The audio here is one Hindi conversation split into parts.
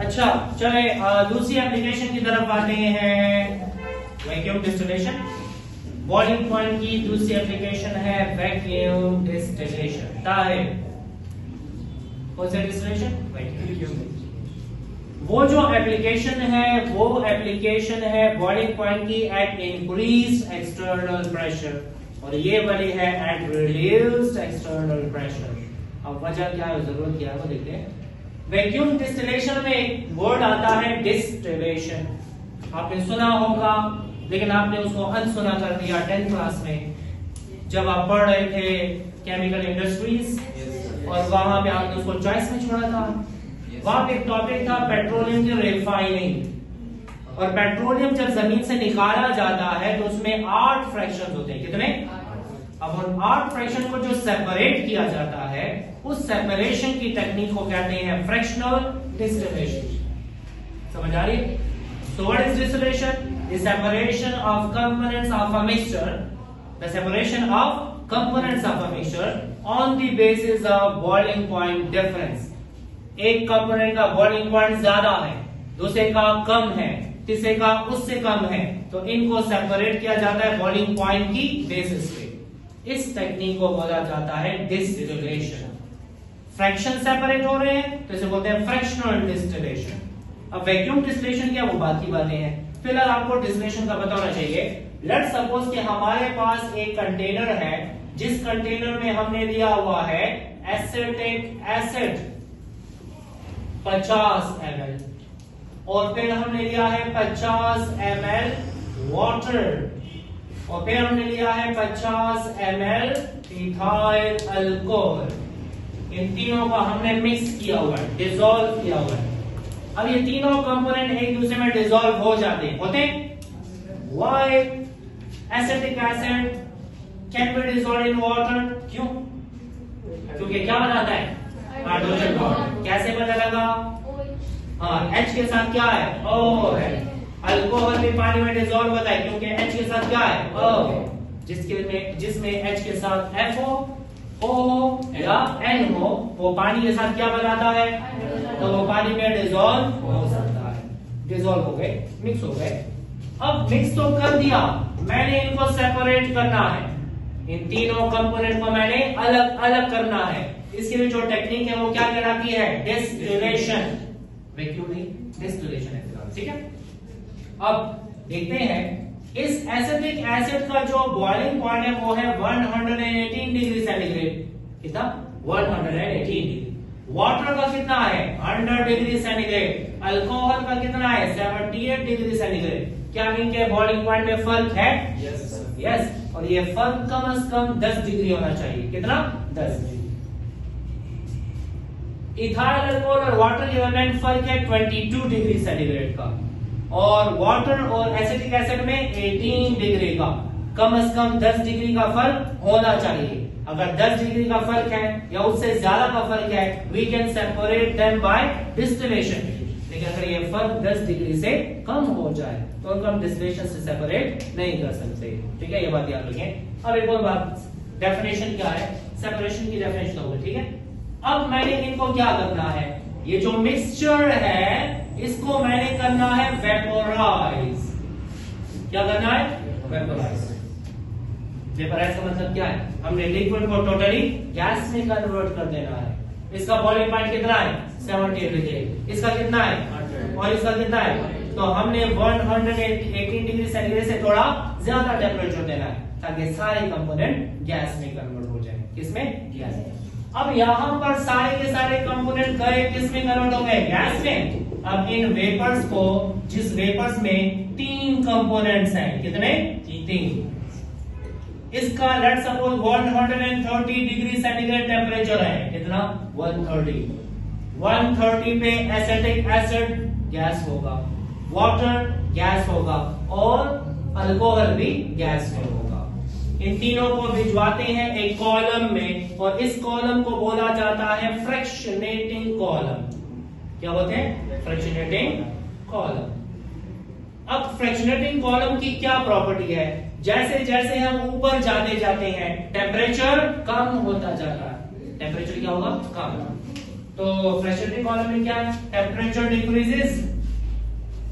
अच्छा चले दूसरी एप्लीकेशन की तरफ आते हैं, वैक्यूम डिस्टिलेशन। बॉइलिंग पॉइंट की दूसरी एप्लीकेशन है वैक्यूम डिस्टिलेशन। क्या है कौन सा डिस्टिलेशन? वैक्यूम। वो जो एप्लीकेशन है वो एप्लीकेशन है बॉइलिंग पॉइंट की एट इंक्रीज एक्सटर्नल प्रेशर, और ये वाली है एट रिड्यूस्ड एक्सटर्नल प्रेशर। अब वजह क्या है, जरूरत क्या है वो देखते हैं। वैक्यूम डिस्टिलेशन में एक वर्ड आता है डिस्टिलेशन, आपने सुना होगा लेकिन आपने उसको अनसुना कर दिया 10th क्लास में जब आप पढ़ रहे थे केमिकल इंडस्ट्रीज, और वहां पे आपने उसको चॉइस में छोड़ा था। वहां पे एक टॉपिक था पेट्रोलियम की रिफाइनिंग, और पेट्रोलियम जब जमीन से निकाला जाता है तो उसमें 8 फ्रैक्शन होते हैं। कितने? अब उन 8 फ्रैक्शन को जो सेपरेट किया जाता है उस सेपरेशन की टेक्निक को कहते हैं फ्रैक्शनल डिस्टिलेशन। समझ आ रही है? So what is distillation? The separation of components of a mixture. The separation of components of a mixture on the basis of boiling point difference. एक कंपोनेंट का बॉइलिंग पॉइंट ज्यादा है, दूसरे का कम है, तीसरे का उससे कम है, तो इनको सेपरेट किया जाता है बॉइलिंग पॉइंट की बेसिस पे। इस टेक्निक को बोला जाता है डिस्टिलेशन। फ्रैक्शन सेपरेट हो रहे हैं तो इसे बोलते हैं फ्रैक्शनल डिस्टिलेशन। अब वैक्यूम डिस्टिलेशन क्या, वो बात की बातें हैं। फिलहाल आपको डिस्टिलेशन का पता होना चाहिए। लेट्स सपोज कि हमारे पास एक कंटेनर है जिस कंटेनर में हमने लिया हुआ है एसिटिक एसिड 50 ml, और फिर हमने लिया है 50 ml वाटर, और फिर हमने लिया है 50 ml इथाइल अल्कोहल। इन तीनों का हमने मिक्स किया हुआ है, डिसॉल्व किया हुआ है। अब ये तीनों कंपोनेंट एक दूसरे में डिसॉल्व हो जाते होते। Why acetic acid can be dissolve in water? क्यों? क्योंकि क्या बनाता है? Hydrogen bond. कैसे पता लगा? हाँ, H के साथ क्या है? O है। अल्कोहल भी पानी में डिसॉल्व होता है क्योंकि H के साथ क्या है? O। जिसमें H के साथ F हो, O हो या N हो, वो पानी के साथ क्या बनाता है? तो वो पानी में डिसॉल्व हो सकता है। डिसॉल्व हो गए, मिक्स हो गए। अब मिक्स तो कर दिया, मैंने इनको सेपरेट करना है। इन तीनों कंपोनेंट को मैंने अलग अलग करना है। इसके लिए जो टेक्निक है वो क्या कहलाती है? डिस्टिलेशन। वैक्यूम नहीं, डिस्टिलेशन है। ठीक है, अब देखते हैं इस एसिटिक एसिड का जो बॉइलिंग पॉइंट है वो है 118 डिग्री सेंटीग्रेड। कितना? 118 डिग्री। वाटर का कितना है? 100 डिग्री सेंटीग्रेड। अल्कोहल का कितना है? 78 डिग्री सेंटीग्रेड। क्या इनके बॉइलिंग पॉइंट में फर्क है? यस। और ये फर्क कम से कम 10 डिग्री होना चाहिए। कितना? 10 डिग्री। इथाइल अल्कोहल और वाटर के दरमियान फर्क है 22 डिग्री सेंटीग्रेड का, और वाटर और एसिटिक एसिड में 18 डिग्री का। कम से कम 10 डिग्री का फर्क होना चाहिए। अगर 10 डिग्री का फर्क है या उससे ज्यादा का फर्क है, we can separate them by distillation. लेकिन अगर ये फर्क 10 डिग्री से कम हो जाए तो उनको हम डिस्टिलेशन से सेपरेट नहीं कर सकते। ठीक है, ये बात याद रखें। अब एक और बात, डेफिनेशन क्या है? सेपरेशन की डेफिनेशन होगी। ठीक है, अब मैंने इनको क्या करना है? ये जो मिक्सचर है इसको मैंने करना है वेपोराइज। क्या करना है? वेपोराइज। वेपोराइज का मतलब क्या है? हमने लिक्विड को टोटली गैस में कन्वर्ट कर देना है। इसका बॉइलिंग पॉइंट कितना है? 70 डिग्री। इसका कितना है? 100। और इसका कितना है? तो हमने 118 डिग्री सेंटीग्रेड से थोड़ा ज्यादा टेम्परेचर देना है ताकि सारे कंपोनेंट गैस में कन्वर्ट हो जाए। किसमें? गैस में। अब यहां पर सारे के सारे कंपोनेंट गए किसमें कन्वर्ट हो गए? गैस में। अब इन वेपर्स को, जिस वेपर्स में 3 कंपोनेंट्स हैं, कितने? 3। इसका let suppose 130 degree centigrade temperature है। कितना? 130। 130 पे एसिटिक एसिड गैस होगा, वाटर गैस होगा, और अल्कोहल भी गैस में होगा। इन तीनों को भिजवाते हैं एक कॉलम में, और इस कॉलम को बोला जाता है फ्रैक्शनेटिंग कॉलम। क्या बोलते हैं? Fractionating column. अब फ्रैक्शनेटिंग कॉलम की क्या प्रॉपर्टी है? जैसे जैसे हम ऊपर जाते हैं टेम्परेचर कम होता जाता है। टेम्परेचर क्या होगा? कम। तो फ्रेशर कॉलम में क्या है, टेम्परेचर डिक्रीजेस,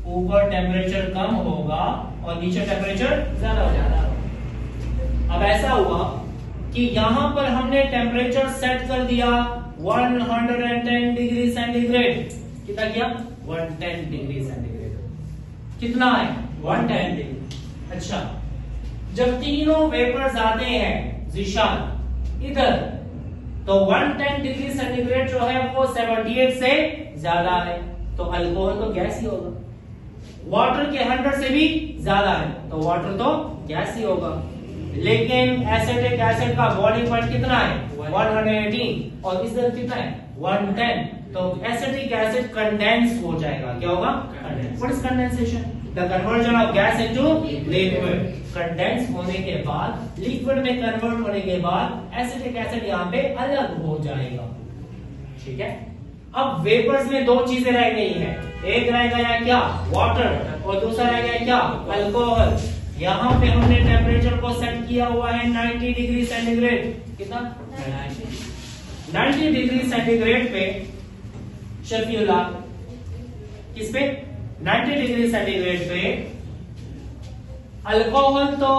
ऊपर टेम्परेचर कम होगा और नीचे टेम्परेचर ज्यादा हो जाएगा। अब ऐसा हुआ कि यहां पर हमने टेम्परेचर सेट कर दिया 110 डिग्री सेंटीग्रेड। कितना किया, 110 डिग्री सेंटीग्रेड। कितना है, 110 डिग्री। अच्छा, जब तीनों वेपर्स आते हैं जीशान इधर, तो 110 डिग्री सेंटीग्रेड जो है वो 78 से ज्यादा है, तो अल्कोहल तो गैस ही होगा। वाटर के 100 से भी ज्यादा है, तो वाटर तो गैस ही होगा। लेकिन एसिटिक एसिड का बॉइलिंग पॉइंट कितना है, 118, और इस तरफ कितना है, 110। तो एसिटिक एसिड कंडेंस हो जाएगा। क्या होगा, condense. What is condensation, the conversion of gas into liquid. Condense होने के बाद, लिक्विड में कन्वर्ट होने के बाद एसिटिक एसिड यहाँ पे अलग हो जाएगा। ठीक है, अब वेपर्स में दो चीजें रह गई हैं, एक रह गया क्या, वाटर, और दूसरा रह गया क्या, अल्कोहल। यहाँ पे हमने टेम्परेचर को सेट किया हुआ है 90 डिग्री सेंटीग्रेड। कितना, 90 डिग्री सेंटीग्रेड पे शफीउल्ला, किस पे, 90 डिग्री सेंटीग्रेड पे अल्कोहल तो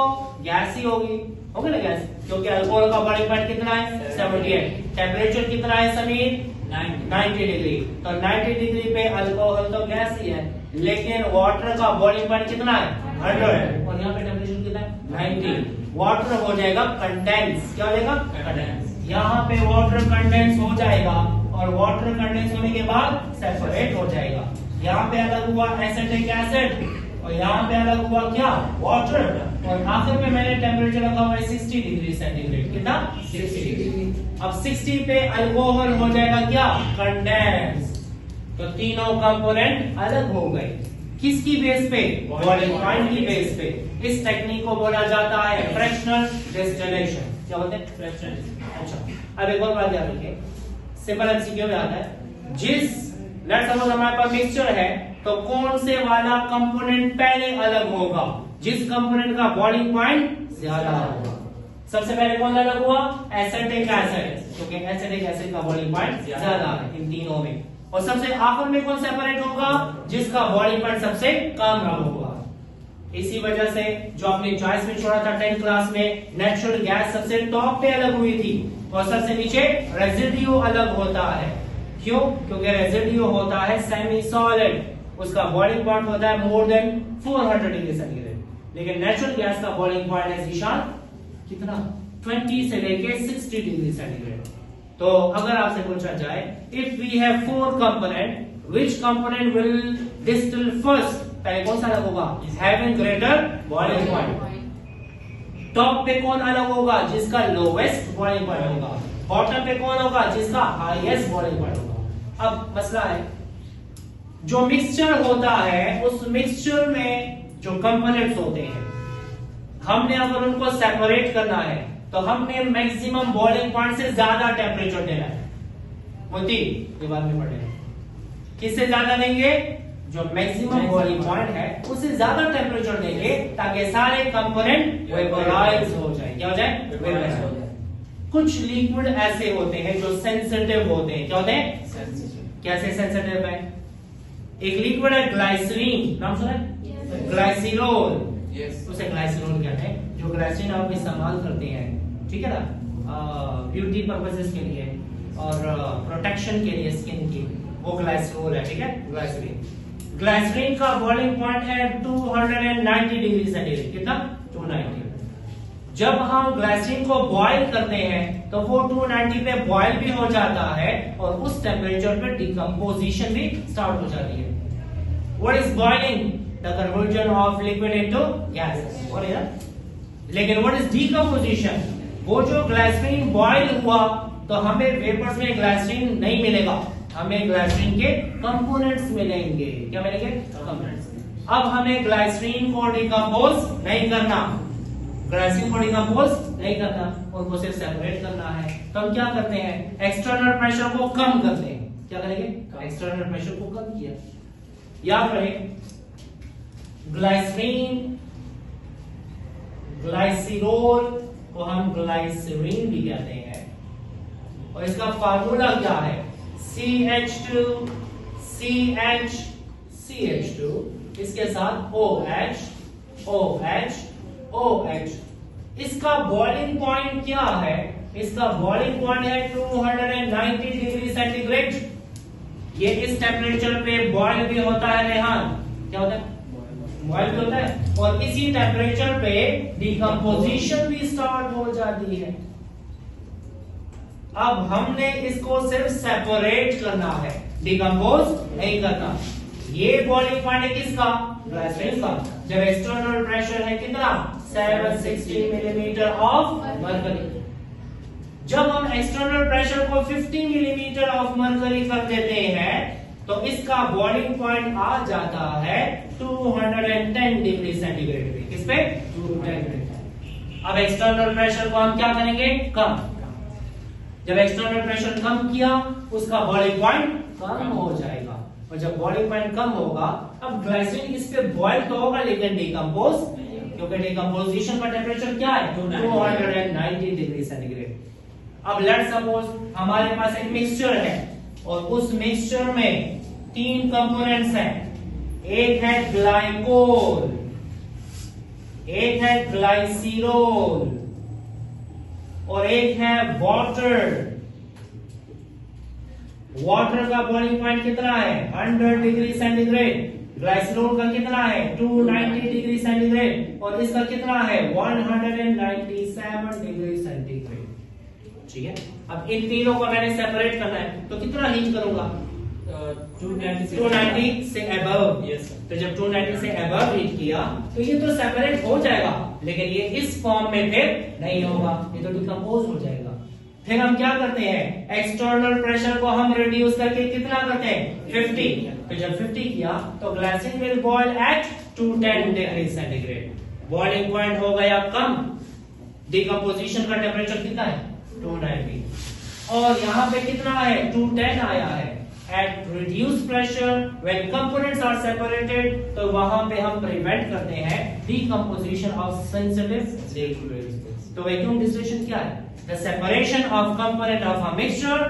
गैस ही होगी ना गैस, क्योंकि अल्कोहल का बॉइलिंग पॉइंट कितना है, 78। टेम्परेचर कितना है समीर, 90 डिग्री। तो 90 डिग्री पे अल्कोहल तो गैस ही है, लेकिन वाटर का बॉइलिंग पॉइंट कितना है, 100, और यहाँ पे टेम्परेचर कितना है, 90। वाटर हो जाएगा कंडेंस। क्या हो जाएगा, कंडेंस। यहाँ पे वाटर कंडेंस हो जाएगा, और वाटर कंडेंस होने के बाद सेपरेट हो जाएगा। यहाँ पे अलग हुआ एसिटिक एसिड, और यहाँ पे अलग हुआ क्या, वाटर, और आखिर में मैंने टेम्परेचर रखा हुआ है 60 डिग्री सेंटीग्रेड। कितना, 60 डिग्री। अब 60 पे अल्कोहल हो जाएगा क्या, कंडेंस। तो तीनों कंपोनेंट अलग हो गए, किसकी बेस पे, बॉइलिंग पॉइंट की बेस पे। इस टेक्निक को बोला जाता है फ्रैक्शनल डिस्टिलेशन। क्या बोलते हैं, फ्रैक्शनल। अच्छा, अब एक और बात याद रखिए, सिंपल एमसीक्यू में आता है, जिस लेट्स सपोज हमारे पास मिक्सचर है, तो कौन से वाला कंपोनेंट पहले अलग होगा, जिस कंपोनेंट का बॉइलिंग पॉइंट ज्यादा होगा। सबसे पहले कौन अलग हुआ, एसिटिक एसिड, क्योंकि एसिटिक एसिड का बॉइलिंग पॉइंट ज्यादा है इन तीनों में। और सबसे आखिर में कौन सेपरेट होगा, जिसका बॉइलिंग पॉइंट सबसे कम होगा। इसी वजह से जो आपने चॉइस में छोड़ा था 10th क्लास में, नेचुरल गैस सबसे टॉप पे अलग हुई थी, और सबसे नीचे रेजिड्यू अलग होता है। क्यों, क्योंकि रेजिड्यू होता है सेमी सॉलिड, उसका बॉइलिंग पॉइंट होता है मोर देन 400 डिग्री सेंटीग्रेड, लेकिन नेचुरल गैस का बॉइलिंग पॉइंट है जीशान कितना, 20 से लेके 60 डिग्री सेंटीग्रेड। तो अगर आपसे पूछा जाए, if we have 4 component, which component will distil first, पहले कौन सा अलग होगा, having greater boiling point. Top पे कौन अलग होगा, जिसका लोवेस्ट बॉइलिंग पॉइंट होगा। बॉटम पे कौन होगा, जिसका हाईएस्ट बॉइलिंग पॉइंट होगा। अब मसला है, जो मिक्सचर होता है, उस मिक्सचर में जो कंपोनेंट्स होते हैं, हमने अगर उनको सेपरेट करना है, तो हमने मैक्सिमम बॉइलिंग पॉइंट से ज्यादा टेम्परेचर देना है। मोती ये बाद में पढ़ेंगे, किससे ज्यादा देंगे, जो मैक्सिमम बॉइलिंग पॉइंट है उससे ज्यादा टेम्परेचर देंगे, ताकि सारे कंपोनेंट वेपोराइज हो जाए। क्या हो जाए, वेपोराइज हो जाए। कुछ लिक्विड ऐसे होते हैं जो सेंसिटिव होते हैं। क्या होते हैं, सेंसिटिव। कैसे सेंसिटिव है, एक लिक्विड है ग्लाइसरीन, नाम सुना है, ग्लाइसिरोल, उसे ग्लाइसिरोल कहते हैं। जो ग्लाइसरीन आप इस्तेमाल करते हैं, ठीक है ना, ब्यूटी पर्पसेस के लिए और प्रोटेक्शन के लिए स्किन की, वो ग्लाइसिरोल है। ठीक है, ग्लाइसरीन। ग्लाइसरीन का बॉइलिंग पॉइंट है 290 डिग्री सेंटीग्रेड। कितना, 290। जब हम ग्लाइसरीन को बॉईल करते हैं, तो वो 290 पे बॉईल भी हो जाता है, और उस टेम्परेचर पे डिकम्पोजिशन भी स्टार्ट हो जाती है। What is boiling, the conversion of liquid into gas. और लेकिन व्हाट इज डिकम्पोजिशन, वो जो ग्लाइसरीन बॉईल हुआ, तो हमें वेपर्स में ग्लाइसरीन नहीं मिलेगा, हमें ग्लाइसरीन के कंपोनेंट्स मिलेंगे। क्या मिलेंगे, कंपोनेंट्स। अब हमें ग्लाइसरीन को डिकम्पोज नहीं करना, ग्लाइसरीन को डिकम्पोज नहीं करना, उनको सिर्फ सेपरेट करना है। तो हम क्या करते हैं, एक्सटर्नल प्रेशर को कम करते हैं। क्या करेंगे, एक्सटर्नल प्रेशर को कम किया। याद रहे, ग्लाइसरीन, ग्लाइसिरोल को हम ग्लाइसरीन भी कहते हैं, और इसका फार्मूला क्या है, CH2 CH CH2 इसके साथ OH OH OH। इसका बॉइलिंग पॉइंट क्या है? इसका बॉइलिंग पॉइंट है 290 डिग्री सेंटीग्रेड। ये इस टेम्परेचर पे बॉयल भी होता है रेहान, क्या होता है? बॉयल भी होता है। और इसी टेम्परेचर पे डिकम्पोजिशन भी स्टार्ट हो जाती है। अब हमने इसको सिर्फ सेपरेट करना है, डिकम्पोज नहीं करना। ये बॉइलिंग पॉइंट है किसका? ग्लाइसरीन का। जब एक्सटर्नल प्रेशर है कितना? 760 मिलीमीटर ऑफ मरकरी। जब हम एक्सटर्नल प्रेशर को 50 मिलीमीटर ऑफ मरकरी कर देते हैं तो इसका बॉइलिंग पॉइंट आ जाता है 210 डिग्री सेंटीग्रेड पे। किस पे? 210। अब एक्सटर्नल प्रेशर को हम क्या करेंगे? कम। जब एक्सटर्नल प्रेशर कम किया उसका बॉइलिंग पॉइंट कम हो जाएगा। और जब बॉइलिंग पॉइंट कम होगा, अब ग्लाइसरीन इस पे बॉइल तो होगा लेकिन डिकम्पोज, क्योंकि डिकम्पोजिशन का टेम्परेचर क्या है? 290 डिग्री सेंटीग्रेड। अब लेट्स सपोज हमारे पास एक मिक्सचर है और उस मिक्सचर में 3 कंपोनेंट्स हैं। एक है ग्लाइकोल, एक है ग्लाइसिरोल और एक है वाटर। वाटर का बॉइलिंग पॉइंट कितना है? 100 डिग्री सेंटीग्रेड। ग्लाइसरोल का कितना है? 290 डिग्री सेंटीग्रेड। और इसका कितना है? 197 डिग्री सेंटीग्रेड। ठीक है। अब इन तीनों को मैंने सेपरेट करना है तो कितना हीट करूंगा? 290 से अबव। यस। तो जब 290 से अबव हीट किया तो ये तो सेपरेट हो जाएगा, लेकिन ये इस फॉर्म में फिर नहीं होगा, ये तो डिकम्पोज हो जाएगा। फिर हम क्या करते हैं? एक्सटर्नल प्रेशर को हम रिड्यूस करके कितना करते हैं? 50। तो जब 50 किया तो glycine will boil at 210 degree centigrade. Boiling point हो गया कम, डिकम्पोजिशन का टेम्परेचर कितना है? 290। और यहाँ पे कितना है? 210 आया है। At reduced pressure, when components are separated, तो वहां पे हम प्रिवेंट करते हैं decomposition of sensitive liquids। तो वैक्यूम डिस्टिलेशन क्या है? The separation of component of a mixture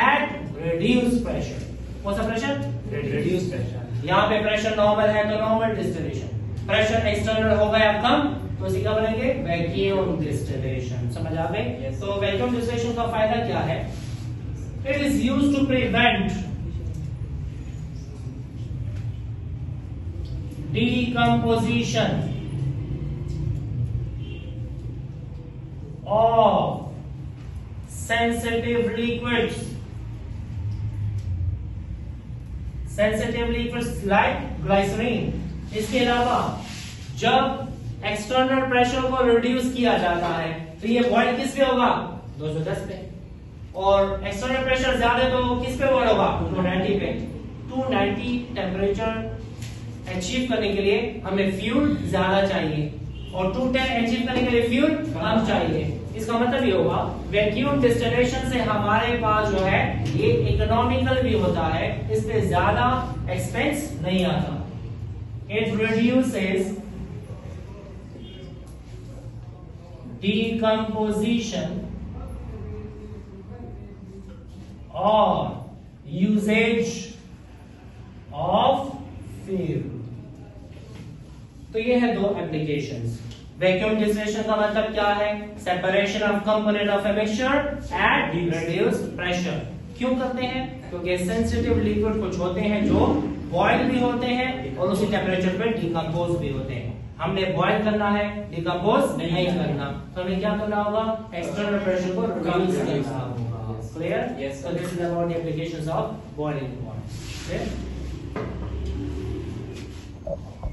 at reduced pressure। कौन सा प्रेशर? reduced pressure। यहाँ पे प्रेशर नॉर्मल है तो नॉर्मल डिस्टिलेशन। प्रेशर एक्सटर्नल हो गया कम तो इसी का बनेंगे वैक्यूम डिस्टिलेशन। समझ आ गए? Yes। तो वैक्यूम डिस्टिलेशन का फायदा क्या है? It is used to prevent decomposition of sensitive liquids like glycerin। इसके अलावा जब एक्सटर्नल प्रेशर को रिड्यूस किया जाता है तो ये बॉइल किस पे होगा? 210 पे। और एक्सटर्नल प्रेशर ज्यादा तो किस पे बॉइल होगा? 290 पे। 290 टेम्परेचर अचीव करने के लिए हमें फ्यूल ज्यादा चाहिए और 210 अचीव करने के लिए फ्यूल कम चाहिए। इसका मतलब ये होगा वैक्यूम डिस्टिलेशन से हमारे पास जो है ये इकोनॉमिकल भी होता है, इस पे ज्यादा एक्सपेंस नहीं आता। It reduces decomposition or usage of fuel। तो ये है दो एप्लीकेशंस। वैक्यूम डिस्टिलेशन का मतलब क्या है? Separation of component of a mixture eight reduced pressure. क्यों करते हैं? क्योंकि सेंसिटिव लिक्विड कुछ होते हैं जो बॉयल भी होते हैं और उसी टेम्परेचर पे डिकम्पोज भी होते हैं। हमने बॉयल करना है, डिकम्पोज नहीं करना। तो हमें क्या करना होगा? एक्सटर्नल प्रेशर को रिड्यूस करना होगा। Clear? Yes, So this is about the applications of boiling point। Clear?